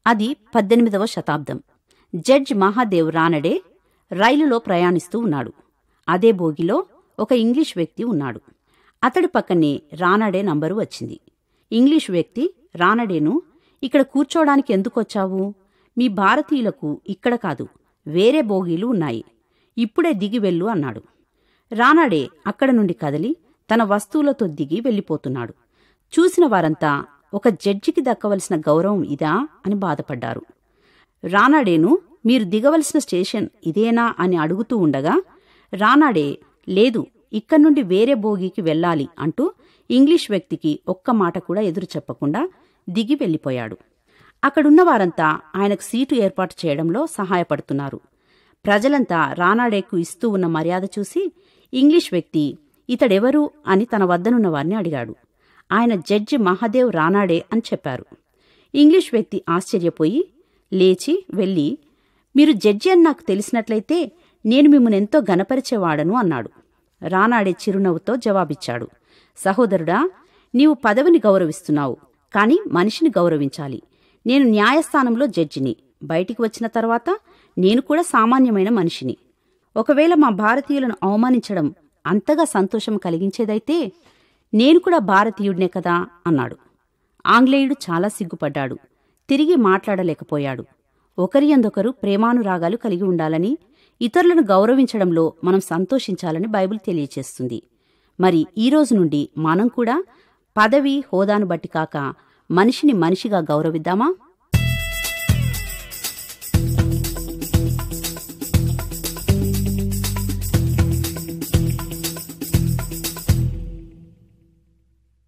అది 18వ శతాబ్దం. జడ్జ్ మహాదేవ్ రానడే రైలులో ప్రయాణిస్తూ ఉన్నాడు. అదే బోగిలో ఒక ఇంగ్లీష్ వ్యక్తి ఉన్నాడు. అతడి పక్కనే రానడే నంబరు వచ్చింది. ఇంగ్లీష్ వ్యక్తి రానడేను, ఇక్కడ కూర్చోడానికి ఎందుకొచ్చావు? మీ భారతీయులకు ఇక్కడ కాదు, వేరే బోగీలు ఉన్నాయి, ఇప్పుడే దిగి వెళ్ళు అన్నాడు. రానడే అక్కడ నుండి కదిలి తన వస్తువులతో దిగి వెళ్ళిపోతున్నాడు. చూసిన వారంతా ఒక జడ్జికి దక్కవలసిన గౌరవం ఇదా అని బాధపడ్డారు. రానడేను మీరు దిగవలసిన స్టేషన్ ఇదేనా అని అడుగుతూ ఉండగా రానడే లేదు, ఇక్కడి నుండి వేరే బోగీకి వెళ్ళాలి అంటూ ఇంగ్లీష్ వ్యక్తికి ఒక్క మాట కూడా ఎదురు చెప్పకుండా దిగి వెళ్ళిపోయాడు. అక్కడున్న వారంతా ఆయనకు సీటు ఏర్పాటు చేయడంలో సహాయపడుతున్నారు. ప్రజలంతా రానాడేకు ఇస్తూ ఉన్న మర్యాద చూసి ఇంగ్లీష్ వ్యక్తి ఇతడెవరు అని తన వద్దనున్న వారిని అడిగాడు. ఆయన జడ్జి మహాదేవ్ రానాడే అని చెప్పారు. ఇంగ్లీష్ వ్యక్తి ఆశ్చర్యపోయి లేచి వెళ్ళి, మీరు జడ్జి అని నాకు తెలిసినట్లయితే నేను మిమ్మల్ని ఎంతో ఘనపరిచేవాడను అన్నాడు. రానాడే చిరునవ్వుతో జవాబిచ్చాడు, సహోదరుడా, నీవు పదవిని గౌరవిస్తున్నావు, కాని మనిషిని గౌరవించాలి. నేను న్యాయస్థానంలో జడ్జిని. బయటికి వచ్చిన తర్వాత నేను కూడా సామాన్యమైన మనిషిని. ఒకవేళ మా భారతీయులను అవమానించడం అంతగా సంతోషం కలిగించేదైతే నేను కూడా భారతీయుడినే కదా అన్నాడు. ఆంగ్లేయుడు చాలా సిగ్గుపడ్డాడు. తిరిగి మాట్లాడలేకపోయాడు. ఒకరి యందొకరు ప్రేమానురాగాలు కలిగి ఉండాలని, ఇతరులను గౌరవించడంలో మనం సంతోషించాలని బైబిల్ తెలియచేస్తుంది. మరి ఈ రోజు నుండి మనం కూడా పదవి హోదాను బట్టి కాక మనిషిని మనిషిగా గౌరవిద్దామా?